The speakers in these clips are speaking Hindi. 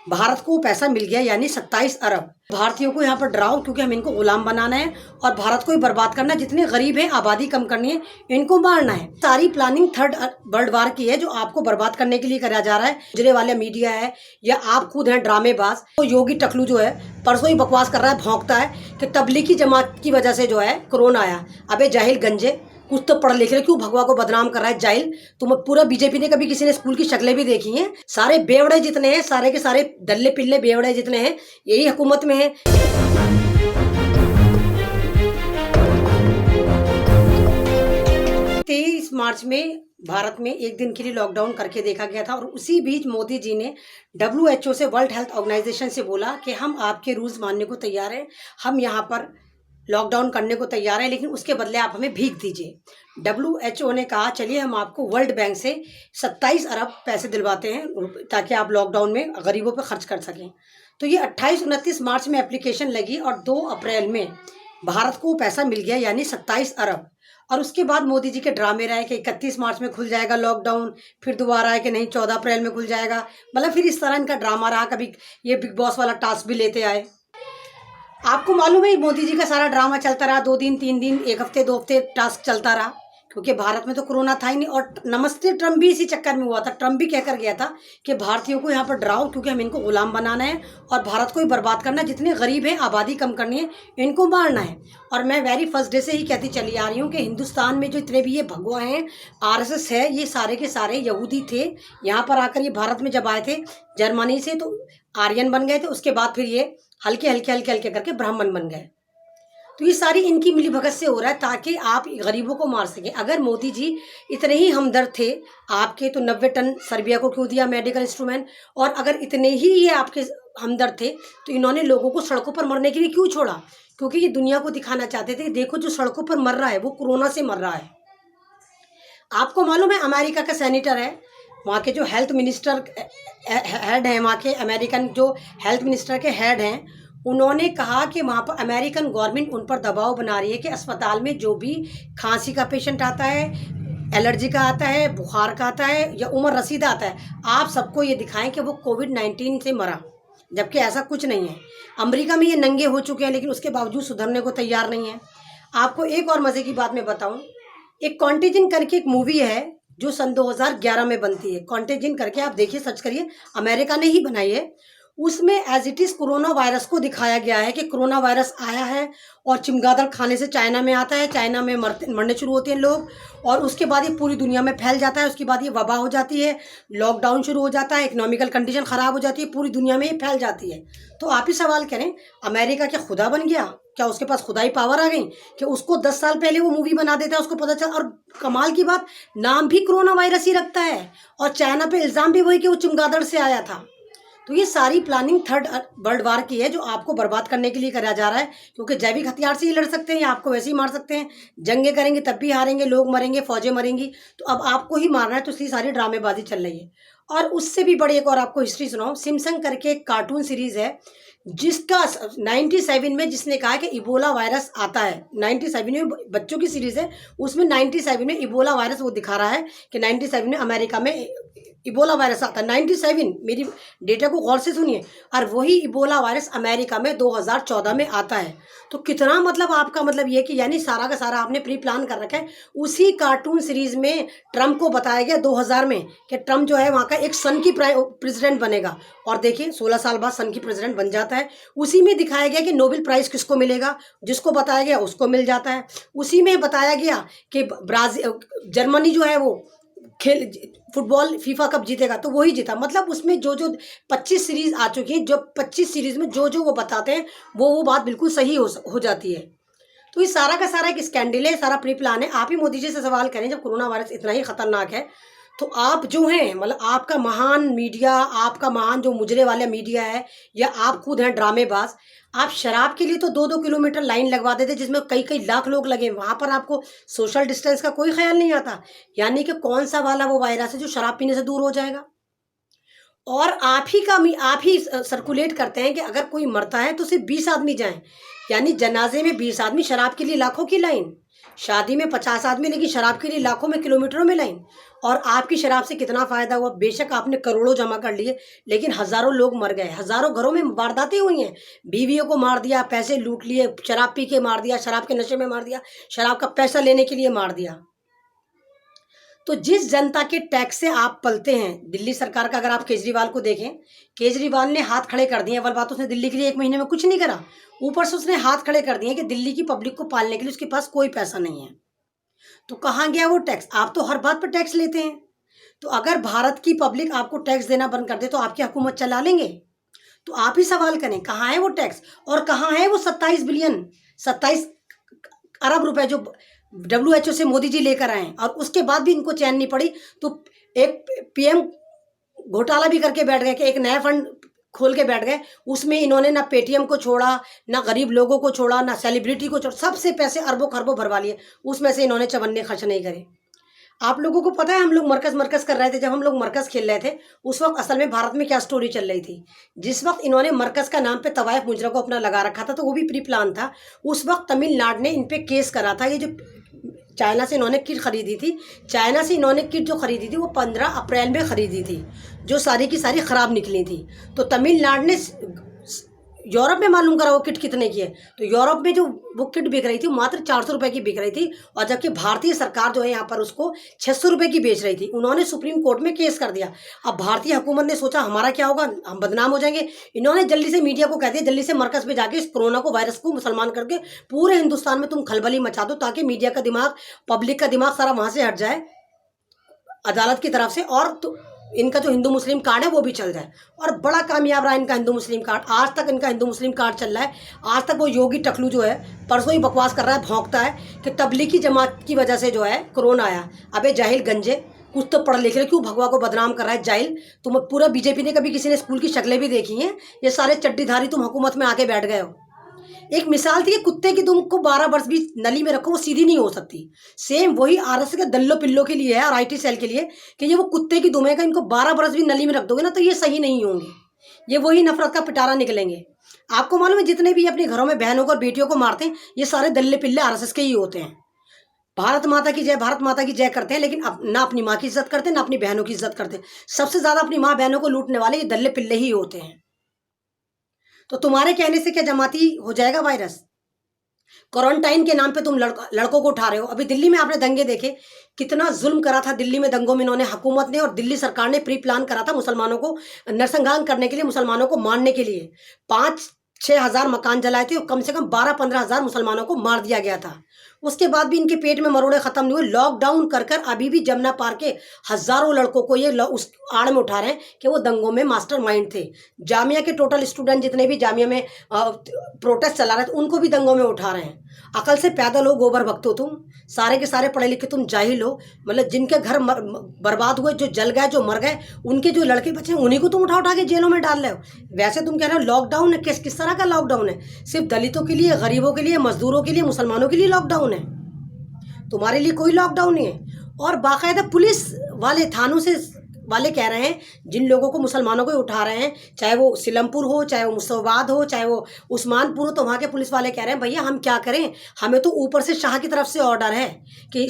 भारत को पैसा मिल गया यानी 27 अरब। भारतीयों को यहाँ पर डराओ क्योंकि हम इनको गुलाम बनाना है और भारत को ही बर्बाद करना है। जितने गरीब हैं आबादी कम करनी है, इनको मारना है। सारी प्लानिंग थर्ड वर्ल्ड वार की है जो आपको बर्बाद करने के लिए करा जा रहा है। गुजरे वाले मीडिया है या आप खुद हैं ड्रामेबाज। तो योगी टकलू जो है परसों ही बकवास कर रहा है, भौंकता है कि तबलीगी जमात की वजह से जो है कोरोना आया। अबे जाहिल गंजे, कुछ तो पढ़ लिख रहे, क्यों भगवा को बदनाम कर रहा है जाहिल। तुम पूरा बीजेपी ने कभी किसी ने स्कूल की शक्लें भी देखी हैं? सारे बेवड़े जितने हैं, सारे के सारे डल्ले पिल्ले बेवड़े जितने हैं, यही हुकूमत में है। 23 मार्च में भारत में एक दिन के लिए लॉकडाउन करके देखा गया था और उसी बीच मोदी जी ने WHO से, वर्ल्ड हेल्थ ऑर्गेनाइजेशन से बोला कि हम आपके रूल्स मानने को तैयार हैं, हम यहाँ पर लॉकडाउन करने को तैयार हैं, लेकिन उसके बदले आप हमें भीख दीजिए। WHO ने कहा चलिए हम आपको वर्ल्ड बैंक से 27 अरब पैसे दिलवाते हैं ताकि आप लॉकडाउन में गरीबों पर खर्च कर सकें। तो ये 28-29 मार्च में एप्लीकेशन लगी और 2 अप्रैल में भारत को पैसा मिल गया यानी 27 अरब। और उसके बाद मोदी जी के ड्रामे रहे कि 31 मार्च में खुल जाएगा लॉकडाउन, फिर दोबारा है कि नहीं 14 अप्रैल में खुल जाएगा। मतलब फिर इस तरह इनका ड्रामा रहा। कभी ये बिग बॉस वाला टास्क भी लेते आए। आपको मालूम है मोदी जी का सारा ड्रामा चलता रहा, 2 दिन 3 दिन 1 हफ्ते 2 हफ्ते टास्क चलता रहा, क्योंकि भारत में तो कोरोना था ही नहीं। और नमस्ते ट्रम्प भी इसी चक्कर में हुआ था। ट्रम्प भी कहकर गया था कि भारतीयों को यहाँ पर डराओ क्योंकि हम इनको गुलाम बनाना है और भारत को ही बर्बाद करना है। जितने गरीब हैं आबादी कम करनी है, इनको मारना है। और मैं वेरी फर्स्ट डे से ही कहती चली आ रही हूँ कि हिंदुस्तान में जो इतने भी ये भगवा हैं, RSS है, ये सारे के सारे यहूदी थे। यहाँ पर आकर ये भारत में जब आए थे जर्मनी से तो आर्यन बन गए थे, उसके बाद फिर ये हल्के हल्के हल्के हल्के करके ब्राह्मण बन गए। तो ये सारी इनकी मिलीभगत से हो रहा है ताकि आप गरीबों को मार सकें। अगर मोदी जी इतने ही हमदर्द थे आपके तो 90 टन सर्बिया को क्यों दिया मेडिकल इंस्ट्रूमेंट? और अगर इतने ही ये आपके हमदर्द थे तो इन्होंने लोगों को सड़कों पर मरने के लिए क्यों छोड़ा? क्योंकि ये दुनिया को दिखाना चाहते थे कि देखो जो सड़कों पर मर रहा है वो कोरोना से मर रहा है। आपको मालूम है अमेरिका का सेनेटर है, वहाँ के जो हेल्थ मिनिस्टर हेड हैं, वहाँ के अमेरिकन जो हेल्थ मिनिस्टर के हेड हैं, उन्होंने कहा कि वहाँ पर अमेरिकन गवर्नमेंट उन पर दबाव बना रही है कि अस्पताल में जो भी खांसी का पेशेंट आता है, एलर्जी का आता है, बुखार का आता है या उम्र रसीदा आता है, आप सबको ये दिखाएं कि वो कोविड-19 से मरा, जबकि ऐसा कुछ नहीं है। अमेरिका में ये नंगे हो चुके हैं लेकिन उसके बावजूद सुधरने को तैयार नहीं है। आपको एक और मज़े की बात मैं बताऊँ, एक कॉन्टेजिन करके एक मूवी है जो सन 2011 में बनती है। कॉन्टेजिन करके आप देखिए, सर्च करिए, अमेरिका ने ही बनाई है। उसमें as it is corona virus को दिखाया गया है कि कोरोना वायरस आया है और चमगादड़ खाने से चाइना में आता है, चाइना में मरने शुरू होते हैं लोग और उसके बाद ये पूरी दुनिया में फैल जाता है। उसके बाद ये वबा हो जाती है, लॉकडाउन शुरू हो जाता है, इकोनॉमिकल कंडीशन ख़राब हो जाती है, पूरी दुनिया में ये फैल जाती है। तो आप ही सवाल करें, अमेरिका क्या खुदा बन गया? क्या उसके पास खुदाई पावर आ गई कि उसको 10 साल पहले वो मूवी बना देता है, उसको पता चल। और कमाल की बात, नाम भी कोरोना वायरस ही रखता है और चाइना पे इल्ज़ाम भी वही कि वो चमगादड़ से आया था। तो ये सारी प्लानिंग थर्ड वर्ल्ड वार की है जो आपको बर्बाद करने के लिए करा जा रहा है, क्योंकि जैविक हथियार से ही लड़ सकते हैं या आपको वैसे ही मार सकते हैं। जंगें करेंगे तब भी हारेंगे, लोग मरेंगे, फौजें मरेंगी, तो अब आपको ही मारना है। तो इसलिए सारी ड्रामेबाजी चल रही है। और उससे भी बड़ी एक और आपको हिस्ट्री सुनाऊं, सिम्पसन करके एक कार्टून सीरीज़ है जिसका 97 में जिसने कहा कि इबोला वायरस आता है। 97 में बच्चों की सीरीज़ है, उसमें 97 में इबोला वायरस वो दिखा रहा है कि 97 में अमेरिका में इबोला वायरस आता है। 97, मेरी डेटा को गौर से सुनिए। और वही इबोला वायरस अमेरिका में 2014 में आता है। तो कितना मतलब आपका मतलब ये कि यानी सारा का सारा आपने प्री प्लान कर रखा है। उसी कार्टून सीरीज में ट्रम्प को बताया गया 2000 में कि ट्रम्प जो है वहाँ का एक सन की प्रेसिडेंट बनेगा, और देखिए 16 साल बाद सन की प्रेसिडेंट बन जाता है। उसी में दिखाया गया कि नोबेल प्राइज़ किसको मिलेगा, जिसको बताया गया उसको मिल जाता है। उसी में बताया गया कि जर्मनी जो है वो खेल फुटबॉल फीफा कप जीतेगा, तो वही जीता। मतलब उसमें जो 25 सीरीज़ आ चुकी है, जो 25 सीरीज़ में जो वो बताते हैं वो बात बिल्कुल सही हो जाती है। तो ये सारा का सारा एक स्कैंडल है, सारा प्री प्लान है। आप ही मोदी जी से सवाल करें, जब कोरोना वायरस इतना ही खतरनाक है तो आप जो हैं, मतलब आपका महान मीडिया, आपका महान जो मुजरे वाला मीडिया है, या आप खुद हैं ड्रामेबाज, आप शराब के लिए तो 2-2 किलोमीटर लाइन लगवा देते जिसमें कई कई लाख लोग लगे। वहाँ पर आपको सोशल डिस्टेंस का कोई ख्याल नहीं आता। यानी कि कौन सा वाला वो वायरस है जो शराब पीने से दूर हो जाएगा। और आप ही सर्कुलेट करते हैं कि अगर कोई मरता है तो सिर्फ 20 आदमी जाएं, यानी जनाजे में 20 आदमी, शराब के लिए लाखों की लाइन। शादी में 50 आदमी, लेकिन शराब के लिए लाखों में किलोमीटरों में लाइन। और आपकी शराब से कितना फ़ायदा हुआ? बेशक आपने करोड़ों जमा कर लिए, लेकिन हज़ारों लोग मर गए, हज़ारों घरों में वारदातें हुई हैं। बीवियों को मार दिया, पैसे लूट लिए, शराब पी के मार दिया, शराब के नशे में मार दिया, शराब का पैसा लेने के लिए मार दिया। तो जिस जनता के टैक्स से आप पलते हैं, दिल्ली सरकार का अगर आप केजरीवाल को देखें, केजरीवाल ने हाथ खड़े कर दिए। अव्वल बात, उसने दिल्ली के लिए 1 महीने में कुछ नहीं करा, ऊपर से उसने हाथ खड़े कर दिए कि दिल्ली की पब्लिक को पालने के लिए उसके पास कोई पैसा नहीं है। तो कहाँ गया वो टैक्स? आप तो हर बात पर टैक्स लेते हैं। तो अगर भारत की पब्लिक आपको टैक्स देना बंद कर दे तो आपकी हुकूमत चला लेंगे? तो आप ही सवाल करें, कहाँ है वो टैक्स? और कहाँ है वो 27 अरब रुपए जो WHO से मोदी जी लेकर आए? और उसके बाद भी इनको चैन नहीं पड़ी, तो एक PM घोटाला भी करके बैठ गए कि एक नया फंड खोल के बैठ गए। उसमें इन्होंने ना पेटीएम को छोड़ा, ना गरीब लोगों को छोड़ा, ना सेलिब्रिटी को छोड़ा, सबसे पैसे अरबों खरबों भरवा लिए। उसमें से इन्होंने चवन्ने खर्च नहीं करे। आप लोगों को पता है, हम लोग मरकज़ कर रहे थे, जब हम लोग मरकज़ खेल रहे थे, उस वक्त असल में भारत में क्या स्टोरी चल रही थी? जिस वक्त इन्होंने मरकज़ का नाम पे तवाइफ मुजरा को अपना लगा रखा था, तो वो भी प्री प्लान था। उस वक्त तमिलनाडु ने इन पे केस करा था। ये जो चाइना से इन्होंने किट खरीदी थी, चाइना से इन्होंने किट जो खरीदी थी वो 15 अप्रैल में खरीदी थी, जो सारी की सारी ख़राब निकली थी। तो तमिलनाडु ने यूरोप में मालूम करा वो किट कितने की है। तो यूरोप में जो वो किट बिक रही थी मात्र 400 रुपये की बिक रही थी, और जबकि भारतीय सरकार जो है यहाँ पर उसको 600 रुपये की बेच रही थी। उन्होंने सुप्रीम कोर्ट में केस कर दिया। अब भारतीय हुकूमत ने सोचा हमारा क्या होगा, हम बदनाम हो जाएंगे। इन्होंने जल्दी से मीडिया को कह दिया, जल्दी से मरकज़ पे जाके इस कोरोना को, वायरस को मुसलमान करके पूरे हिंदुस्तान में तुम खलबली मचा दो, ताकि मीडिया का दिमाग, पब्लिक का दिमाग सारा वहाँ से हट जाए अदालत की तरफ से, और तो इनका जो हिंदू मुस्लिम कार्ड है वो भी चल जाए। और बड़ा कामयाब रहा इनका हिंदू मुस्लिम कार्ड। आज तक इनका हिंदू मुस्लिम कार्ड चल रहा है। आज तक वो योगी टकलू जो है परसों ही बकवास कर रहा है, भौंकता है कि तबलीगी जमात की वजह से जो है कोरोना आया। अबे जाहिल गंजे, कुछ तो पढ़ लिख ले, क्यों भगवा को बदनाम कर रहा है जाहिल? तुम पूरा बीजेपी ने कभी किसी ने स्कूल की शक्लें भी देखी हैं? ये सारे चड्डीधारी तुम हुकूमत में आके बैठ गए हो। एक मिसाल थी कि कुत्ते की दुम को 12 वर्ष भी नली में रखो वो सीधी नहीं हो सकती। सेम वही RS के दल्लो पिल्लो के लिए है और IT सेल के लिए कि ये वो कुत्ते की दुम है, इनको 12 वर्ष भी नली में रख दोगे ना तो ये सही नहीं होंगे, ये वही नफरत का पिटारा निकलेंगे। आपको मालूम है जितने भी अपने घरों में बहनों को और बेटियों को मारते हैं ये सारे दल्ले पिल्ले RSS के ही होते हैं। भारत माता की जय, भारत माता की जय करते हैं, लेकिन ना अपनी माँ की इज्जत करते, ना अपनी बहनों की इज्जत करते। सबसे ज्यादा अपनी माँ बहनों को लूटने वाले ये दल्ले पिल्ले ही होते हैं। तो तुम्हारे कहने से क्या जमाती हो जाएगा वायरस? क्वारंटाइन के नाम पे तुम लड़कों को उठा रहे हो। अभी दिल्ली में आपने दंगे देखे, कितना जुल्म करा था दिल्ली में दंगों में इन्होंने, हुकूमत ने और दिल्ली सरकार ने प्री प्लान करा था मुसलमानों को नरसंहार करने के लिए, मुसलमानों को मारने के लिए। 5-6 हज़ार मकान जलाए थे और कम से कम 12-15 हज़ार मुसलमानों को मार दिया गया था। उसके बाद भी इनके पेट में मरोड़े खत्म नहीं हुए। लॉकडाउन कर कर अभी भी जमुना पार के हजारों लड़कों को ये उस आड़ में उठा रहे हैं कि वो दंगों में मास्टरमाइंड थे। जामिया के टोटल स्टूडेंट जितने भी जामिया में प्रोटेस्ट चला रहे थे उनको भी दंगों में उठा रहे हैं। अकल से पैदल हो, गोबर भक्त हो तुम, सारे के सारे पढ़े लिखे तुम जाहिल हो। मतलब जिनके घर बर्बाद हुए, जो जल गए, जो मर गए, उनके जो लड़के बच्चे हैं उन्हीं को तुम उठा उठा के जेलों में डाल रहे हो। वैसे तुम कह रहे हो लॉकडाउन है, किस तरह का लॉकडाउन है? सिर्फ दलितों के लिए, गरीबों के लिए, मजदूरों के लिए, मुसलमानों के लिए लॉकडाउन है, तुम्हारे लिए कोई लॉकडाउन नहीं है। और बाकायदा पुलिस वाले, थानों से वाले कह रहे हैं, जिन लोगों को, मुसलमानों को उठा रहे हैं, चाहे वो सिलमपुर हो, चाहे वो मुसवाद हो, चाहे वो उस्मानपुर हो, तो वहाँ के पुलिस वाले कह रहे हैं भैया हम क्या करें, हमें तो ऊपर से शाह की तरफ से ऑर्डर है कि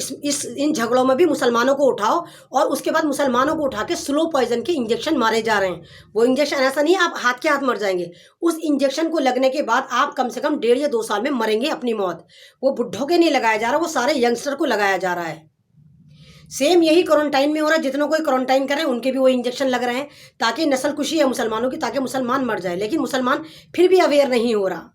इन झगड़ों में भी मुसलमानों को उठाओ, और उसके बाद मुसलमानों को उठा के स्लो पॉइजन के इंजेक्शन मारे जा रहे हैं। वो इंजेक्शन ऐसा नहीं है आप हाथ के हाथ मर जाएंगे, उस इंजेक्शन को लगने के बाद आप कम से कम 1.5 या 2 साल में मरेंगे अपनी मौत। वो बुढ़ों के नहीं लगाया जा रहा, वो सारे यंगस्टर को लगाया जा रहा है। सेम यही क्वारंटाइन में हो रहा है, जितनों को क्वारंटाइन कर रहे हैं उनके भी वो इंजेक्शन लग रहे हैं ताकि नस्ल कुशी है मुसलमानों की, ताकि मुसलमान मर जाए। लेकिन मुसलमान फिर भी अवेयर नहीं हो रहा।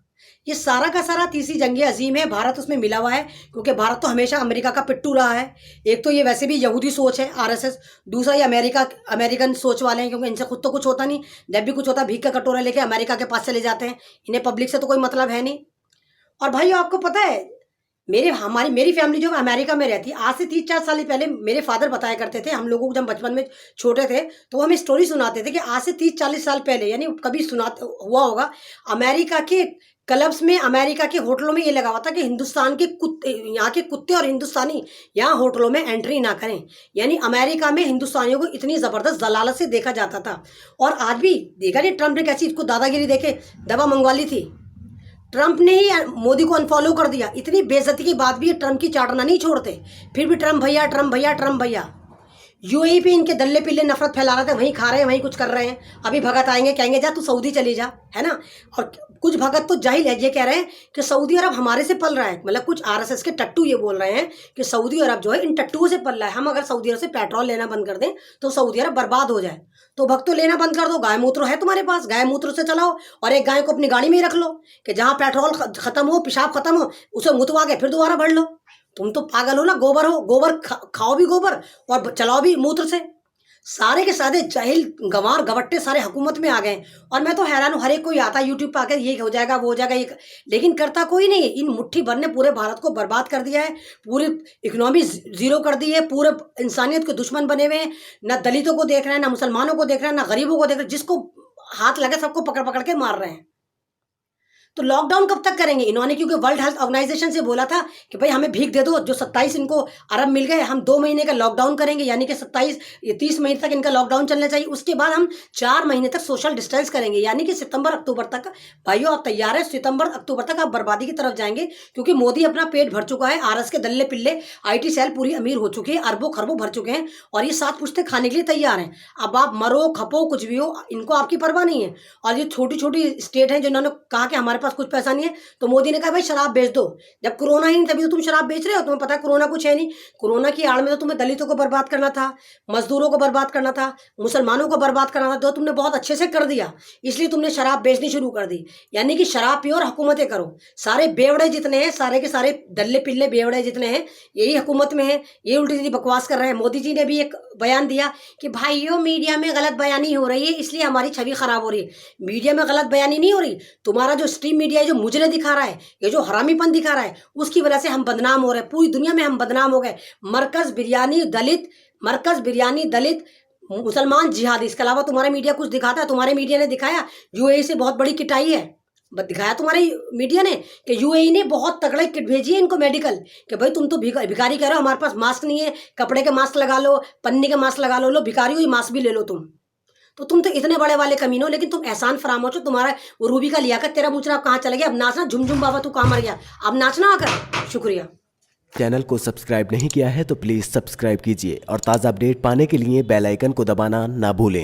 ये सारा का सारा तीसरी जंग अजीम है, भारत उसमें मिला हुआ है, क्योंकि भारत तो हमेशा अमेरिका का पिट्टू रहा है। एक तो ये वैसे भी यहूदी सोच है RSS, दूसरा ये अमेरिकन सोच वाले हैं, क्योंकि इनसे खुद तो कुछ होता नहीं, जब भी कुछ होता भीख का कटोरा लेके अमेरिका के पास चले जाते हैं। इन्हें पब्लिक से तो कोई मतलब है नहीं। और भाई आपको पता है मेरी फैमिली जो अमेरिका में रहती है, आज से 3-4 साल पहले मेरे फादर बताया करते थे हम लोगों को, जब बचपन में छोटे थे तो हमें स्टोरी सुनाते थे कि आज से 30-40 साल पहले, यानी कभी हुआ होगा, अमेरिका के क्लब्स में, अमेरिका के होटलों में ये लगा हुआ था कि हिंदुस्तान के कुत्ते, यहाँ के कुत्ते और हिंदुस्तानी यहाँ होटलों में एंट्री ना करें। यानी अमेरिका में हिंदुस्तानियों को इतनी ज़बरदस्त जलालत से देखा जाता था। और आज भी देखा नहीं, ट्रम्प ने कैसी इसको दादागिरी देके दवा मंगवा ली थी। ट्रंप ने ही मोदी को अनफॉलो कर दिया। इतनी बेइज्जती के बाद भी ये ट्रंप की चाटना नहीं छोड़ते, फिर भी ट्रंप भैया ट्रंप भैया ट्रंप भैया। यूएई पे इनके दल्ले पिल्ले नफरत फैला रहे थे, वहीं खा रहे हैं, वहीं कुछ कर रहे हैं। अभी भगत आएंगे, कहेंगे जा तू सऊदी चली जा, है ना। और कुछ भगत तो जाहिल है, ये कह रहे हैं कि सऊदी अरब हमारे से पल रहा है। मतलब कुछ आरएसएस के टट्टू ये बोल रहे हैं कि सऊदी अरब जो है इन टट्टुओं से पल रहा है। हम अगर सऊदी अरब से पेट्रोल लेना बंद कर दें तो सऊदी अरब बर्बाद हो जाए। तो भक्तों लेना बंद कर दो, गाय मूत्र है तुम्हारे पास, गाय मूत्र से चलाओ, और एक गाय को अपनी गाड़ी में ही रख लो कि जहाँ पेट्रोल खत्म हो, पेशाब खत्म हो, उसे मुतवा के फिर दोबारा भर लो। तुम तो पागल हो ना, गोबर हो, गोबर खाओ भी गोबर और चलाओ भी मूत्र से। सारे के सारे जाहिल गंवार गवट्टे सारे हुकूमत में आ गए। और मैं तो हैरान हूँ, हर एक कोई आता यूट्यूब पर आकर ये हो जाएगा वो हो जाएगा, ये लेकिन करता कोई नहीं है। इन मुट्ठी भर ने पूरे भारत को बर्बाद कर दिया है, पूरी इकोनॉमी जीरो कर दी है, पूरे इंसानियत के दुश्मन बने हुए हैं। ना दलितों को देख रहे हैं, ना मुसलमानों को देख रहे हैं, ना गरीबों को देख रहे हैं, जिसको हाथ लगे सबको पकड़ पकड़ के मार रहे हैं। तो लॉकडाउन कब तक करेंगे इन्होंने? क्योंकि वर्ल्ड हेल्थ ऑर्गेनाइजेशन से बोला था कि भाई हमें भीख दे दो, जो 27 इनको अरब मिल गए, हम 2 महीने का लॉकडाउन करेंगे, यानी कि 30 महीने तक इनका लॉकडाउन चलना चाहिए। उसके बाद हम 4 महीने तक सोशल डिस्टेंस करेंगे, यानी कि सितंबर अक्टूबर तक। भाइयों आप तैयार है? सितंबर अक्टूबर तक आप बर्बादी की तरफ जाएंगे, क्योंकि मोदी अपना पेट भर चुका है, आरएस के दल्ले पिल्ले IT सेल पूरी अमीर हो चुकी है, अरबों खरबों भर चुके हैं, और ये 7 पुश्ते खाने के लिए तैयार हैं। अब आप मरो खपो कुछ भी हो, इनको आपकी परवाह नहीं है। और ये छोटी छोटी स्टेट हैं जिन्होंने कहा कि हमारे पास कुछ पैसा नहीं है, तो मोदी ने कहा भाई शराब बेच दो। जब कोरोना ही नहीं तभी तो तुम शराब बेच रहे हो, तुम्हें पता है कोरोना कुछ है नहीं। कोरोना की आड़ में तो तुम्हें दलितों को बर्बाद करना था, मजदूरों को बर्बाद करना था, मुसलमानों को बर्बाद करना था, तो तुमने बहुत अच्छे से कर दिया, इसलिए तुमने शराब बेचनी शुरू कर दी। यानी कि शराब पियो और हुकूमतें करो। सारे बेवड़े जितने हैं, सारे के सारे दल्ले पिल्ले बेवड़े जितने हैं, यही हुकूमत में है, ये उल्टी सीधी बकवास कर रहे हैं। मोदी जी ने भी एक बयान दिया कि भाइयों मीडिया में गलत बयानी हो रही है, इसलिए हमारी छवि खराब हो रही है। मीडिया में गलत बयानी नहीं हो रही, तुम्हारा जो स्ट्रीम मीडिया है, जो मुजरे दिखा रहा है, ये जो हरामीपन दिखा रहा है, उसकी वजह से हम बदनाम हो रहे हैं। पूरी दुनिया में हम बदनाम हो गए। मरकज बिरयानी दलित मुसलमान जिहादी, इसके अलावा तुम्हारा मीडिया कुछ दिखाता है? तुम्हारे मीडिया ने दिखाया यूएई से बहुत बड़ी किट आई है, दिखाया तुम्हारे मीडिया ने कि यूएई ने बहुत तगड़े किट भेजी है इनको मेडिकल, कि भाई तुम तो भिखारी कह रहे हो, हमारे पास मास्क नहीं है, कपड़े के मास्क लगा लो, पन्नी के मास्क लगा लो, भिखारी हुई मास्क भी ले लो तुम। तो तुम तो इतने बड़े वाले कमीनो, लेकिन तुम एहसान फरामोश हो। तुम्हारा वो रूबी का लियाकत, तेरा मुचरा कहाँ चला गया? अब नाचना झुमझुम बाबा, तू कहाँ मर गया? अब नाचना आकर। शुक्रिया। चैनल को सब्सक्राइब नहीं किया है तो प्लीज़ सब्सक्राइब कीजिए और ताज़ा अपडेट पाने के लिए बेल आइकन को दबाना ना भूलें।